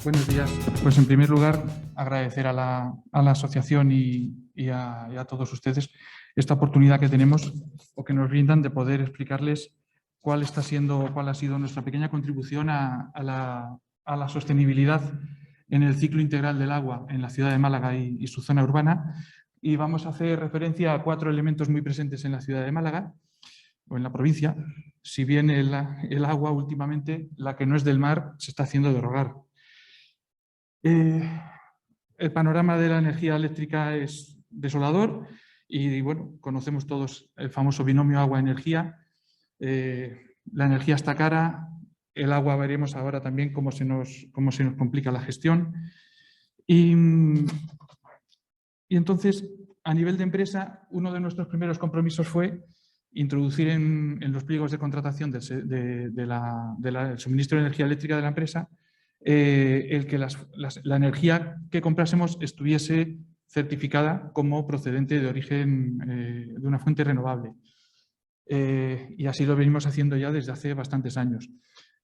Buenos días. Pues en primer lugar, agradecer a la asociación y a todos ustedes esta oportunidad que tenemos o que nos brindan de poder explicarles cuál ha sido nuestra pequeña contribución a la sostenibilidad en el ciclo integral del agua en la ciudad de Málaga y su zona urbana. Y vamos a hacer referencia a 4 elementos muy presentes en la ciudad de Málaga o en la provincia. Si bien el agua últimamente, la que no es del mar, se está haciendo de rogar. El panorama de la energía eléctrica es desolador y bueno, conocemos todos el famoso binomio agua-energía. La energía está cara, el agua veremos ahora también cómo se nos complica la gestión. Y entonces, a nivel de empresa, uno de nuestros primeros compromisos fue introducir en los pliegos de contratación del suministro de energía eléctrica de la empresa el que la energía que comprásemos estuviese certificada como procedente de origen de una fuente renovable. Y así lo venimos haciendo ya desde hace bastantes años.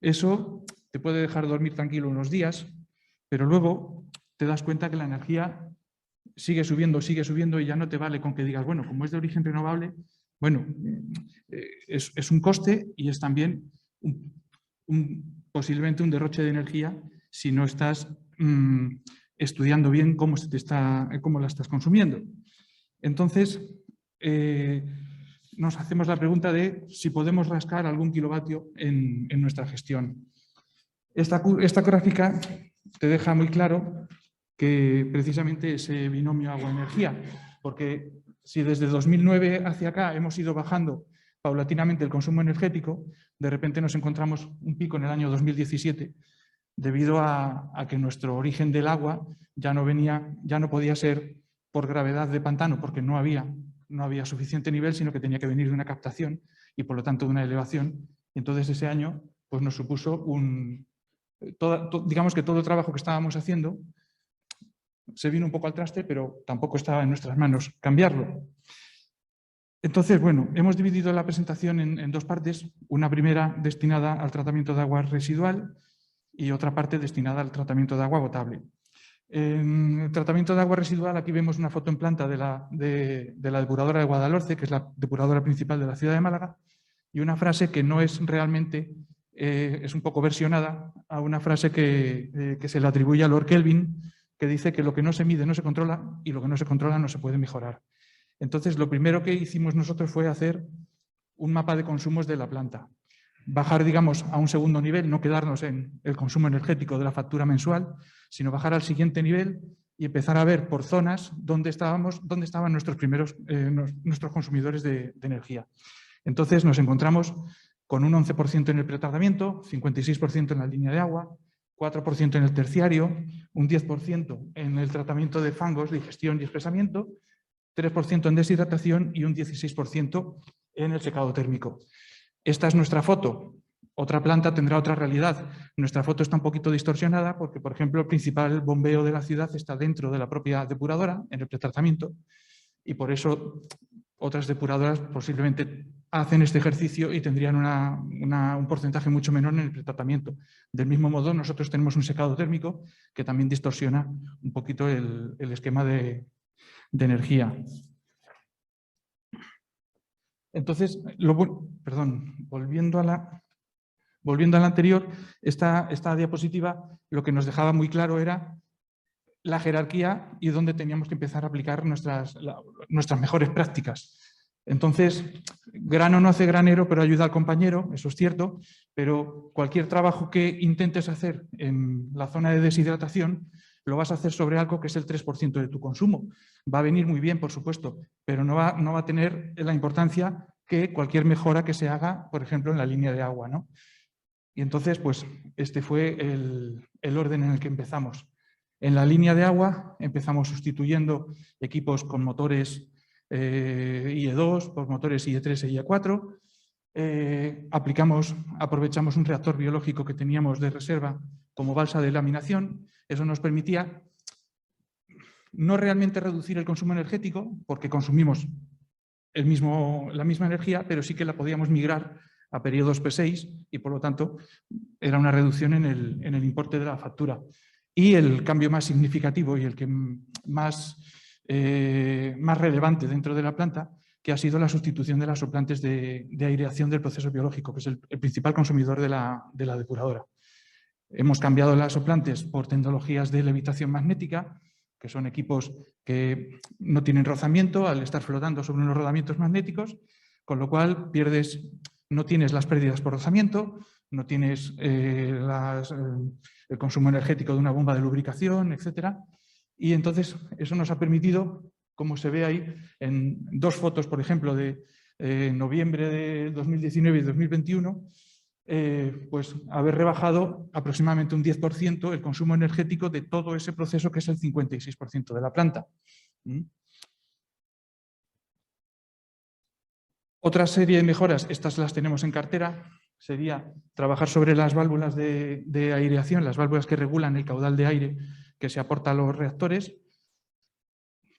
Eso te puede dejar dormir tranquilo unos días, pero luego te das cuenta que la energía sigue subiendo y ya no te vale con que digas, bueno, como es de origen renovable, bueno, es un coste y es también posiblemente un derroche de energía si no estás estudiando bien cómo la estás consumiendo. Entonces, nos hacemos la pregunta de si podemos rascar algún kilovatio en nuestra gestión. Esta gráfica te deja muy claro que precisamente ese binomio agua-energía, porque si desde 2009 hacia acá hemos ido bajando paulatinamente el consumo energético, de repente nos encontramos un pico en el año 2017 debido a que nuestro origen del agua ya no podía ser por gravedad de pantano, porque no había suficiente nivel, sino que tenía que venir de una captación y por lo tanto de una elevación. Y entonces ese año pues nos supuso digamos que todo el trabajo que estábamos haciendo se vino un poco al traste, pero tampoco estaba en nuestras manos cambiarlo. Entonces, bueno, hemos dividido la presentación en 2 partes. Una primera destinada al tratamiento de agua residual y otra parte destinada al tratamiento de agua potable. En el tratamiento de agua residual, aquí vemos una foto en planta de la depuradora de Guadalhorce, que es la depuradora principal de la ciudad de Málaga, y una frase que no es realmente, es un poco versionada a una frase que se le atribuye a Lord Kelvin, que dice que lo que no se mide no se controla y lo que no se controla no se puede mejorar. Entonces, lo primero que hicimos nosotros fue hacer un mapa de consumos de la planta. Bajar, digamos, a un segundo nivel, no quedarnos en el consumo energético de la factura mensual, sino bajar al siguiente nivel y empezar a ver por zonas dónde estaban nuestros consumidores de energía. Entonces, nos encontramos con un 11% en el pretratamiento, 56% en la línea de agua, 4% en el terciario, un 10% en el tratamiento de fangos, digestión y espesamiento, 3% en deshidratación y un 16% en el secado térmico. Esta es nuestra foto. Otra planta tendrá otra realidad. Nuestra foto está un poquito distorsionada porque, por ejemplo, el principal bombeo de la ciudad está dentro de la propia depuradora, en el pretratamiento, y por eso otras depuradoras posiblemente hacen este ejercicio y tendrían un porcentaje mucho menor en el pretratamiento. Del mismo modo, nosotros tenemos un secado térmico que también distorsiona un poquito el esquema de energía. Entonces, volviendo a la anterior, esta diapositiva lo que nos dejaba muy claro era la jerarquía y dónde teníamos que empezar a aplicar nuestras mejores prácticas. Entonces, grano no hace granero, pero ayuda al compañero, eso es cierto, pero cualquier trabajo que intentes hacer en la zona de deshidratación lo vas a hacer sobre algo que es el 3% de tu consumo. Va a venir muy bien, por supuesto, pero no va a tener la importancia que cualquier mejora que se haga, por ejemplo, en la línea de agua, ¿no? Y entonces, pues, este fue el orden en el que empezamos. En la línea de agua empezamos sustituyendo equipos con motores IE2 por motores IE3 e IE4. Aprovechamos un reactor biológico que teníamos de reserva como balsa de laminación. Eso nos permitía no realmente reducir el consumo energético, porque consumimos la misma energía, pero sí que la podíamos migrar a periodos P6 y, por lo tanto, era una reducción en el importe de la factura. Y el cambio más significativo y el que más relevante dentro de la planta, que ha sido la sustitución de las soplantes de aireación del proceso biológico, que es el principal consumidor de la depuradora. Hemos cambiado las soplantes por tecnologías de levitación magnética, que son equipos que no tienen rozamiento al estar flotando sobre unos rodamientos magnéticos, con lo cual no tienes las pérdidas por rozamiento, no tienes el consumo energético de una bomba de lubricación, etc. Y entonces eso nos ha permitido, como se ve ahí, en dos fotos, por ejemplo, de noviembre de 2019 y 2021, pues haber rebajado aproximadamente un 10% el consumo energético de todo ese proceso, que es el 56% de la planta. Otra serie de mejoras, estas las tenemos en cartera, sería trabajar sobre las válvulas de aireación, las válvulas que regulan el caudal de aire que se aporta a los reactores,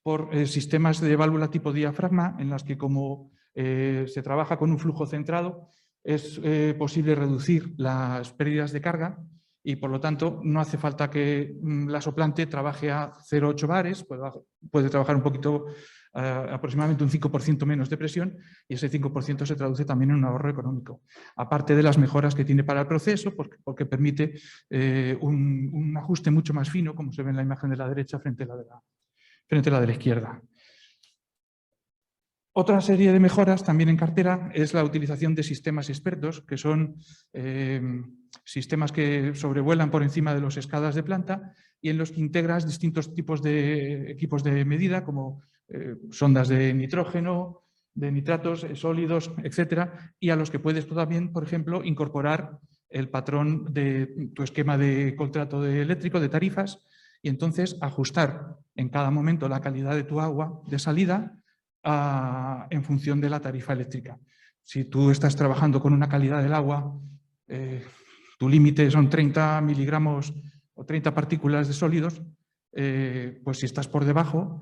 por sistemas de válvula tipo diafragma, en las que como se trabaja con un flujo centrado, es posible reducir las pérdidas de carga y, por lo tanto, no hace falta que la soplante trabaje a 0,8 bares, puede trabajar un poquito, aproximadamente un 5% menos de presión, y ese 5% se traduce también en un ahorro económico. Aparte de las mejoras que tiene para el proceso, porque permite un ajuste mucho más fino, como se ve en la imagen de la derecha frente a la de la izquierda. Otra serie de mejoras también en cartera es la utilización de sistemas expertos, que son sistemas que sobrevuelan por encima de las escadas de planta y en los que integras distintos tipos de equipos de medida, como sondas de nitrógeno, de nitratos, sólidos, etcétera, y a los que puedes tú también, por ejemplo, incorporar el patrón de tu esquema de contrato eléctrico, de tarifas, y entonces ajustar en cada momento la calidad de tu agua de salida en función de la tarifa eléctrica. Si tú estás trabajando con una calidad del agua, tu límite son 30 miligramos o 30 partículas de sólidos, pues si estás por debajo,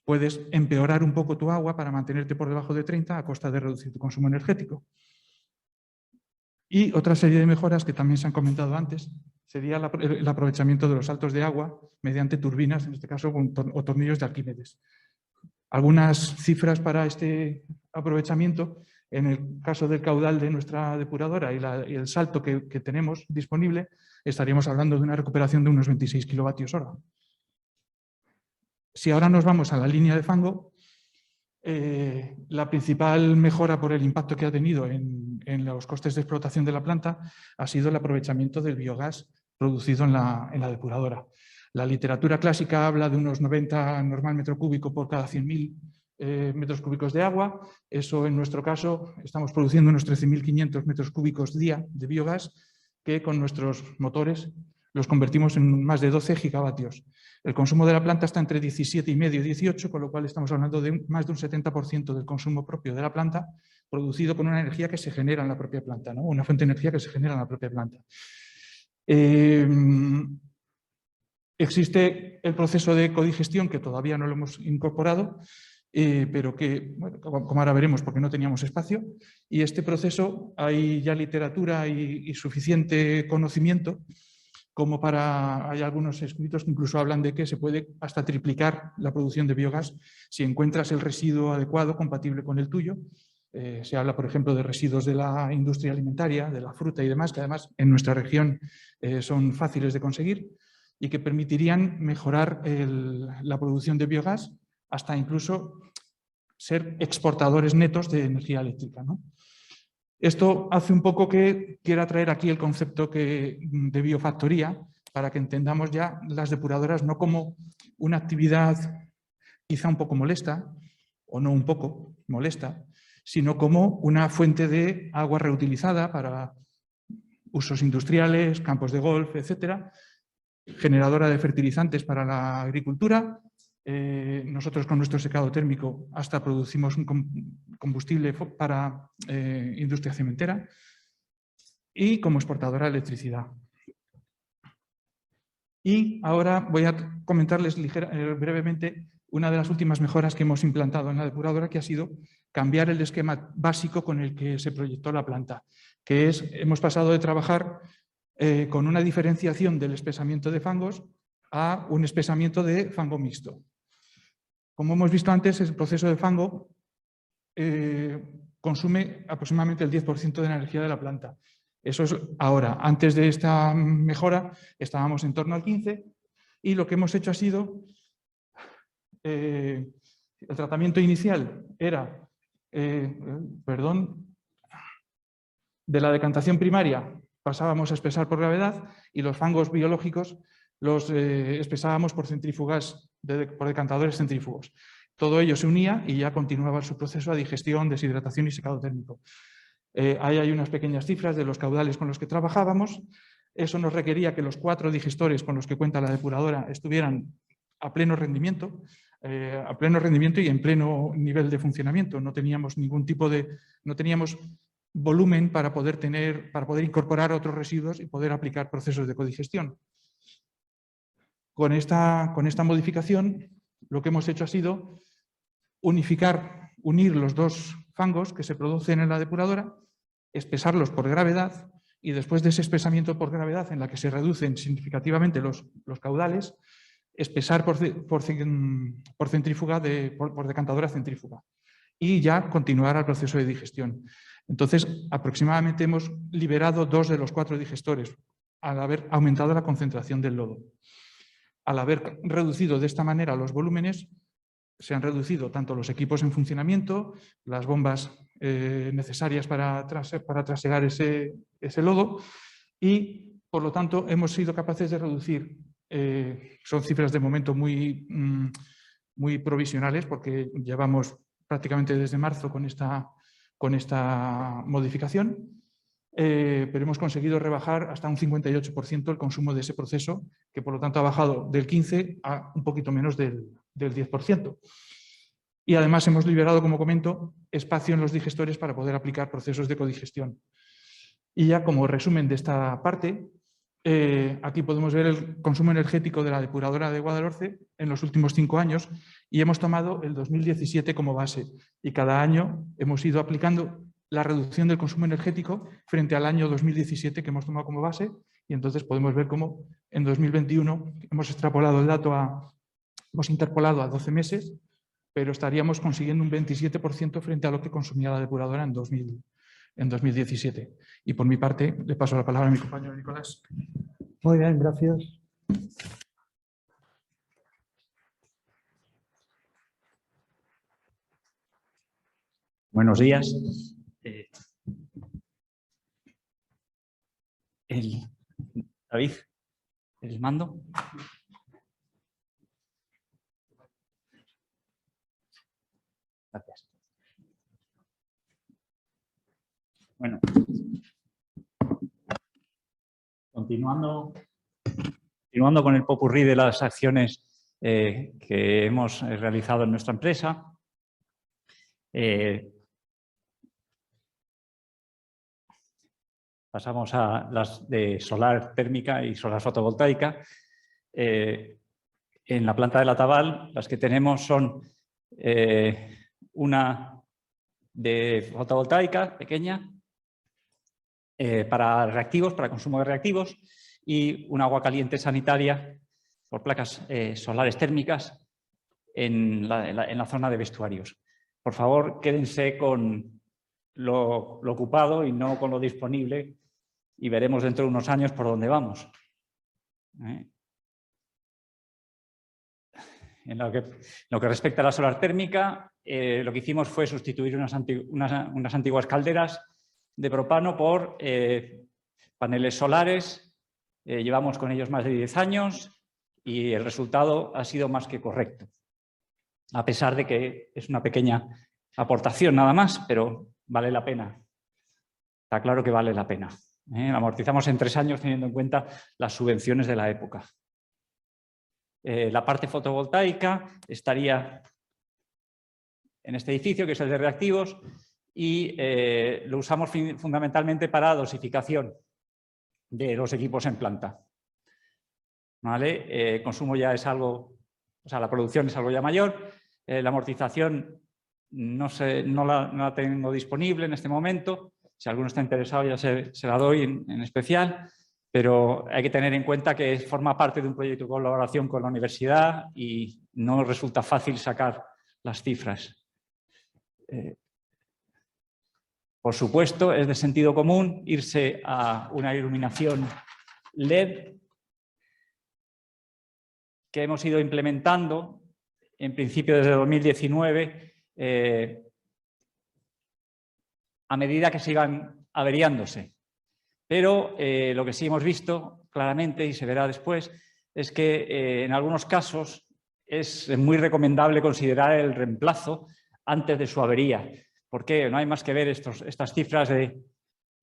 puedes empeorar un poco tu agua para mantenerte por debajo de 30 a costa de reducir tu consumo energético. Y otra serie de mejoras que también se han comentado antes sería el aprovechamiento de los saltos de agua mediante turbinas, en este caso, o tornillos de Arquímedes. Algunas cifras para este aprovechamiento: en el caso del caudal de nuestra depuradora y el salto que tenemos disponible, estaríamos hablando de una recuperación de unos 26 kilovatios hora. Si ahora nos vamos a la línea de fango, la principal mejora por el impacto que ha tenido en los costes de explotación de la planta ha sido el aprovechamiento del biogás producido en la depuradora. La literatura clásica habla de unos 90 normal metro cúbico por cada 100.000 metros cúbicos de agua. Eso, en nuestro caso, estamos produciendo unos 13.500 metros cúbicos día de biogás, que con nuestros motores los convertimos en más de 12 gigavatios. El consumo de la planta está entre 17,5 y 18, con lo cual estamos hablando de más de un 70% del consumo propio de la planta, producido con una energía que se genera en la propia planta, ¿no? Una fuente de energía que se genera en la propia planta. Existe el proceso de codigestión, que todavía no lo hemos incorporado, pero que, bueno, como ahora veremos, porque no teníamos espacio, y este proceso hay ya literatura y suficiente conocimiento como hay algunos escritos que incluso hablan de que se puede hasta triplicar la producción de biogás si encuentras el residuo adecuado compatible con el tuyo. Se habla, por ejemplo, de residuos de la industria alimentaria, de la fruta y demás, que además en nuestra región son fáciles de conseguir y que permitirían mejorar la producción de biogás hasta incluso ser exportadores netos de energía eléctrica, ¿no? Esto hace un poco que quiera traer aquí el concepto de biofactoría, para que entendamos ya las depuradoras no como una actividad quizá un poco molesta, o no un poco molesta, sino como una fuente de agua reutilizada para usos industriales, campos de golf, etcétera, generadora de fertilizantes para la agricultura. Nosotros con nuestro secado térmico hasta producimos un combustible para industria cementera y como exportadora de electricidad. Y ahora voy a comentarles brevemente una de las últimas mejoras que hemos implantado en la depuradora, que ha sido cambiar el esquema básico con el que se proyectó la planta, que es, hemos pasado de trabajar con una diferenciación del espesamiento de fangos a un espesamiento de fango mixto. Como hemos visto antes, el proceso de fango consume aproximadamente el 10% de la energía de la planta. Eso es ahora. Antes de esta mejora estábamos en torno al 15% y lo que hemos hecho ha sido, el tratamiento inicial era, de la decantación primaria pasábamos a espesar por gravedad y los fangos biológicos los espesábamos por centrífugas, por decantadores centrífugos. Todo ello se unía y ya continuaba su proceso a digestión, deshidratación y secado térmico. Ahí hay unas pequeñas cifras de los caudales con los que trabajábamos. Eso nos requería que los 4 digestores con los que cuenta la depuradora estuvieran a pleno rendimiento y en pleno nivel de funcionamiento. No teníamos ningún tipo de... no teníamos volumen para poder incorporar otros residuos y poder aplicar procesos de codigestión. Con esta modificación, lo que hemos hecho ha sido unir los 2 fangos que se producen en la depuradora, espesarlos por gravedad y después de ese espesamiento por gravedad en la que se reducen significativamente los caudales, espesar por decantadora centrífuga y ya continuar al proceso de digestión. Entonces, aproximadamente hemos liberado 2 de los 4 digestores al haber aumentado la concentración del lodo. Al haber reducido de esta manera los volúmenes, se han reducido tanto los equipos en funcionamiento, las bombas necesarias para trasegar ese lodo y, por lo tanto, hemos sido capaces de reducir, son cifras de momento muy provisionales porque llevamos prácticamente desde marzo con esta modificación, pero hemos conseguido rebajar hasta un 58% el consumo de ese proceso, que por lo tanto ha bajado del 15% a un poquito menos del 10%. Y además hemos liberado, como comento, espacio en los digestores para poder aplicar procesos de codigestión. Y ya como resumen de esta parte, aquí podemos ver el consumo energético de la depuradora de Guadalhorce en los últimos 5 años y hemos tomado el 2017 como base. Y cada año hemos ido aplicando la reducción del consumo energético frente al año 2017 que hemos tomado como base y entonces podemos ver cómo en 2021 hemos extrapolado el dato hemos interpolado a 12 meses, pero estaríamos consiguiendo un 27% frente a lo que consumía la depuradora en 2017. Y por mi parte, le paso la palabra a mi compañero Nicolás. Muy bien, gracias. Buenos días. David, ¿el mando? Gracias. Bueno, continuando con el popurrí de las acciones que hemos realizado en nuestra empresa, pasamos a las de solar térmica y solar fotovoltaica. En la planta de La Taval, las que tenemos son una de fotovoltaica pequeña para reactivos, para consumo de reactivos, y un agua caliente sanitaria por placas solares térmicas en la zona de vestuarios. Por favor, quédense con lo ocupado y no con lo disponible y veremos dentro de unos años por dónde vamos. En lo que respecta a la solar térmica, lo que hicimos fue sustituir unas antiguas calderas de propano por paneles solares. Llevamos con ellos más de 10 años y el resultado ha sido más que correcto. A pesar de que es una pequeña aportación nada más, pero vale la pena. Está claro que vale la pena. Amortizamos en 3 años teniendo en cuenta las subvenciones de la época. La parte fotovoltaica estaría en este edificio, que es el de reactivos, y lo usamos fundamentalmente para dosificación de los equipos en planta. ¿Vale? El consumo ya es algo, o sea, la producción es algo ya mayor. La amortización no la tengo disponible en este momento. Si alguno está interesado ya se la doy en especial. pero hay que tener en cuenta que forma parte de un proyecto de colaboración con la universidad y no resulta fácil sacar las cifras. Por supuesto, es de sentido común irse a una iluminación LED que hemos ido implementando, en principio desde 2019, a medida que sigan averiándose. Pero lo que sí hemos visto claramente, y se verá después, es que en algunos casos es muy recomendable considerar el reemplazo antes de su avería. ¿Por qué? No hay más que ver estas cifras de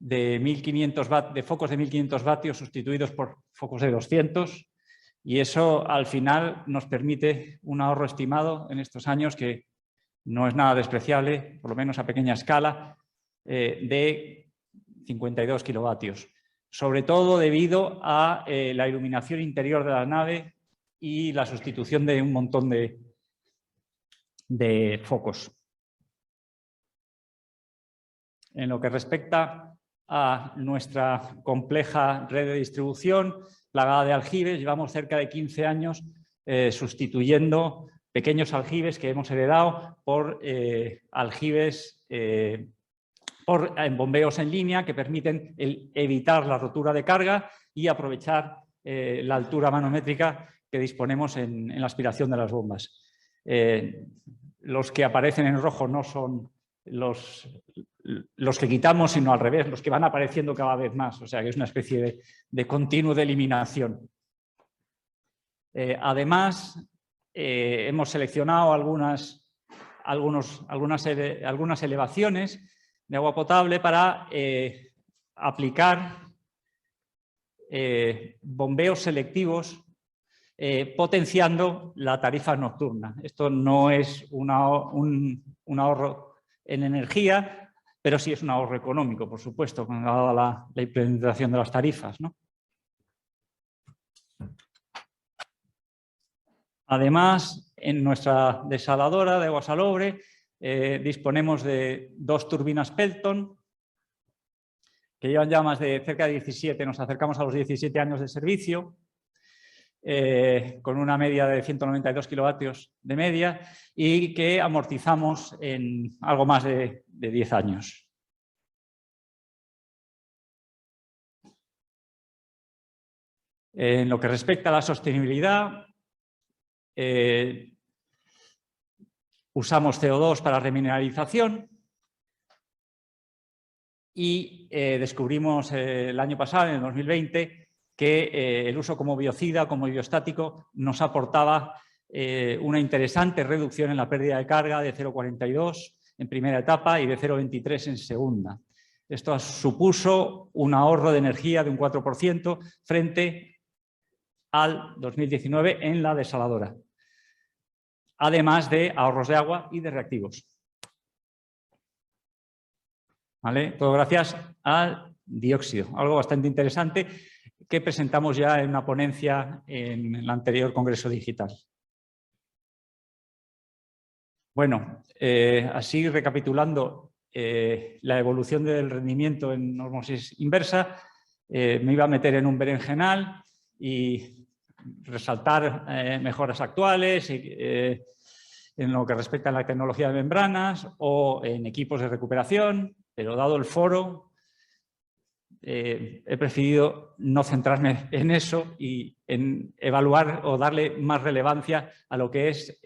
1.500 de focos de 1.500 vatios sustituidos por focos de 200, y eso al final nos permite un ahorro estimado en estos años que no es nada despreciable, por lo menos a pequeña escala, de 52 kilovatios. Sobre todo debido a la iluminación interior de la nave y la sustitución de un montón de focos. En lo que respecta a nuestra compleja red de distribución plagada de aljibes, llevamos cerca de 15 años sustituyendo pequeños aljibes que hemos heredado por aljibes por bombeos en línea que permiten evitar la rotura de carga y aprovechar la altura manométrica que disponemos en la aspiración de las bombas. Los que aparecen en rojo no son los que quitamos, sino al revés, los que van apareciendo cada vez más. O sea que es una especie de continuo de eliminación. Además, hemos seleccionado algunas elevaciones de agua potable para aplicar bombeos selectivos potenciando la tarifa nocturna. Esto no es un ahorro en energía, pero sí es un ahorro económico, por supuesto, dada la implementación de las tarifas, ¿no? Además, en nuestra desaladora de agua salobre disponemos de 2 turbinas Pelton que llevan ya más de cerca de 17, nos acercamos a los 17 años de servicio, con una media de 192 kilovatios de media y que amortizamos en algo más de 10 años. En lo que respecta a la sostenibilidad, usamos CO2 para remineralización y descubrimos el año pasado, en el 2020, que el uso como biocida, como biostático, nos aportaba una interesante reducción en la pérdida de carga de 0,42 en primera etapa y de 0,23 en segunda. Esto supuso un ahorro de energía de un 4% frente al 2019 en la desaladora, además de ahorros de agua y de reactivos. ¿Vale? Todo gracias al dióxido, algo bastante interesante que presentamos ya en una ponencia en el anterior Congreso Digital. Bueno, así recapitulando la evolución del rendimiento en ósmosis inversa, me iba a meter en un berenjenal y resaltar mejoras actuales en lo que respecta a la tecnología de membranas o en equipos de recuperación, pero dado el foro, he preferido no centrarme en eso y en evaluar o darle más relevancia a lo que es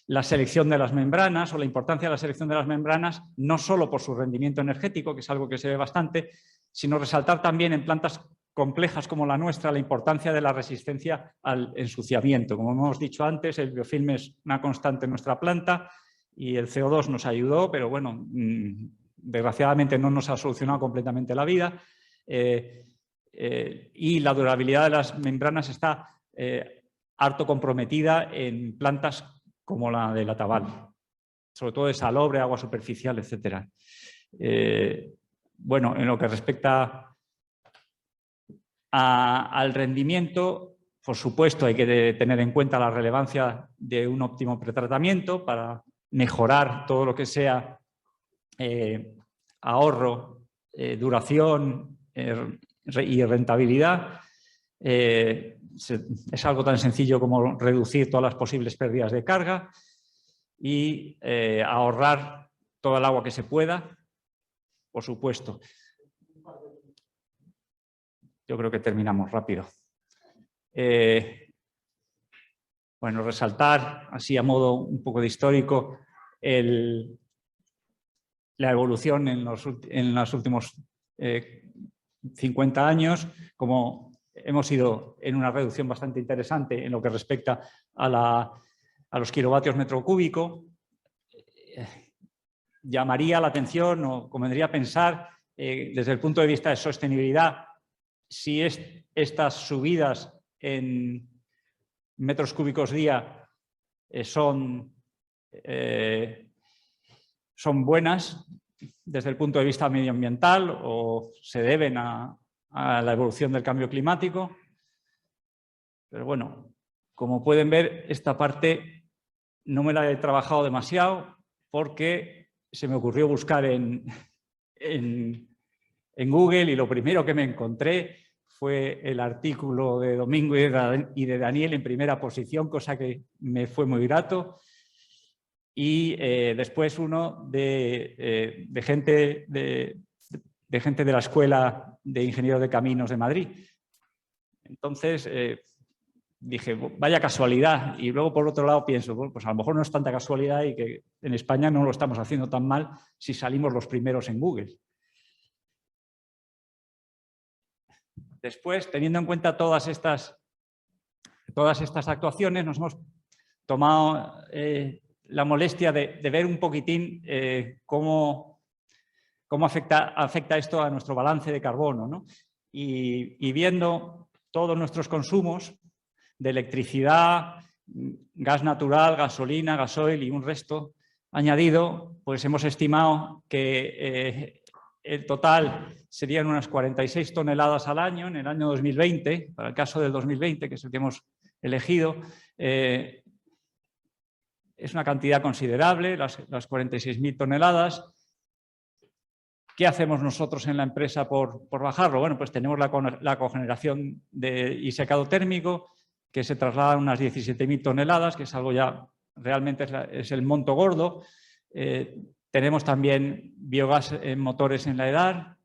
la selección de las membranas o la importancia de la selección de las membranas, no solo por su rendimiento energético, que es algo que se ve bastante, sino resaltar también en plantas complejas como la nuestra la importancia de la resistencia al ensuciamiento. Como hemos dicho antes, el biofilm es una constante en nuestra planta y el CO2 nos ayudó, pero bueno, desgraciadamente no nos ha solucionado completamente la vida y la durabilidad de las membranas está harto comprometida en plantas como la de la Taval, sobre todo de salobre, agua superficial, etc. Bueno, en lo que respecta al rendimiento, por supuesto hay que tener en cuenta la relevancia de un óptimo pretratamiento para mejorar todo lo que sea ahorro, duración y rentabilidad. Es algo tan sencillo como reducir todas las posibles pérdidas de carga y ahorrar toda el agua que se pueda, por supuesto. Yo creo que terminamos rápido. Bueno, resaltar, así a modo un poco de histórico, la evolución en los últimos 50 años, como hemos ido en una reducción bastante interesante en lo que respecta a los kilovatios metro cúbico. Llamaría la atención o convendría pensar desde el punto de vista de sostenibilidad si estas subidas en metros cúbicos día son buenas desde el punto de vista medioambiental o se deben a la evolución del cambio climático. Pero bueno, como pueden ver, esta parte no me la he trabajado demasiado porque se me ocurrió buscar en Google y lo primero que me encontré fue el artículo de Domingo y de Daniel en primera posición, cosa que me fue muy grato. Y después uno de gente de la Escuela de Ingenieros de Caminos de Madrid. Entonces dije, vaya casualidad. Y luego por otro lado pienso, bueno, pues a lo mejor no es tanta casualidad y que en España no lo estamos haciendo tan mal si salimos los primeros en Google. Después, teniendo en cuenta todas estas actuaciones, nos hemos tomado la molestia de ver un poquitín cómo afecta esto a nuestro balance de carbono, ¿no? Y viendo todos nuestros consumos de electricidad, gas natural, gasolina, gasoil y un resto añadido, pues hemos estimado que el total serían unas 46 toneladas al año en el año 2020, para el caso del 2020, que es el que hemos elegido. Es una cantidad considerable, las 46.000 toneladas. ¿Qué hacemos nosotros en la empresa por bajarlo? Bueno, pues tenemos la cogeneración y secado térmico, que se traslada a unas 17.000 toneladas, que es algo ya realmente es el monto gordo. Tenemos también biogás en motores en la EDAR,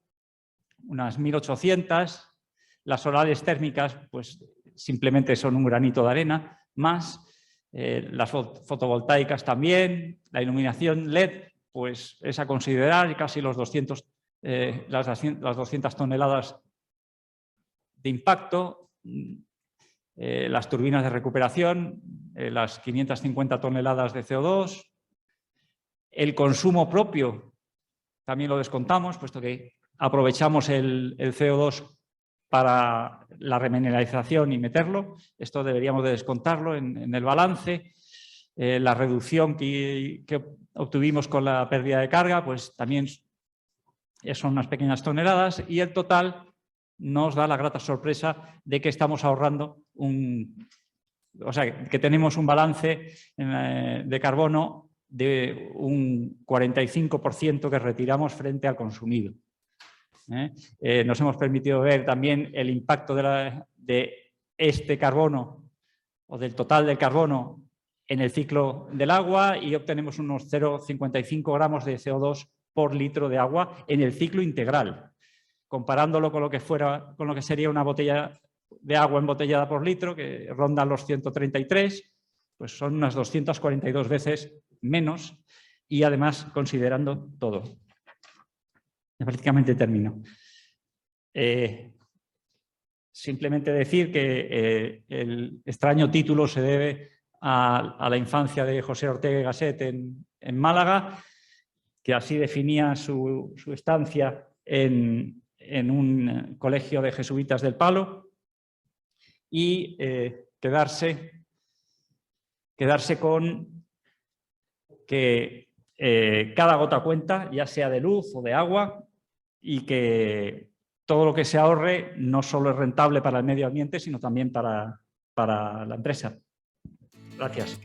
unas 1.800. Las solares térmicas, pues simplemente son un granito de arena más. Las fotovoltaicas también. La iluminación LED, pues es a considerar, casi las 200 toneladas de impacto. Las turbinas de recuperación, las 550 toneladas de CO2. El consumo propio también lo descontamos, puesto que aprovechamos el CO2 para la remineralización y meterlo. Esto deberíamos de descontarlo en el balance. La reducción que obtuvimos con la pérdida de carga, pues también son unas pequeñas toneladas, y el total nos da la grata sorpresa de que estamos ahorrando o sea, que tenemos un balance de carbono de un 45% que retiramos frente al consumido. Nos hemos permitido ver también el impacto de este carbono o del total del carbono en el ciclo del agua y obtenemos unos 0,55 gramos de CO2 por litro de agua en el ciclo integral. Comparándolo con lo que sería una botella de agua embotellada por litro, que ronda los 133, pues son unas 242 veces menos, y además considerando todo. Ya prácticamente termino. Simplemente decir que el extraño título se debe a la infancia de José Ortega y Gasset en Málaga, que así definía su estancia en un colegio de jesuitas del Palo, y quedarse con que cada gota cuenta, ya sea de luz o de agua, y que todo lo que se ahorre no solo es rentable para el medio ambiente, sino también para la empresa. Gracias.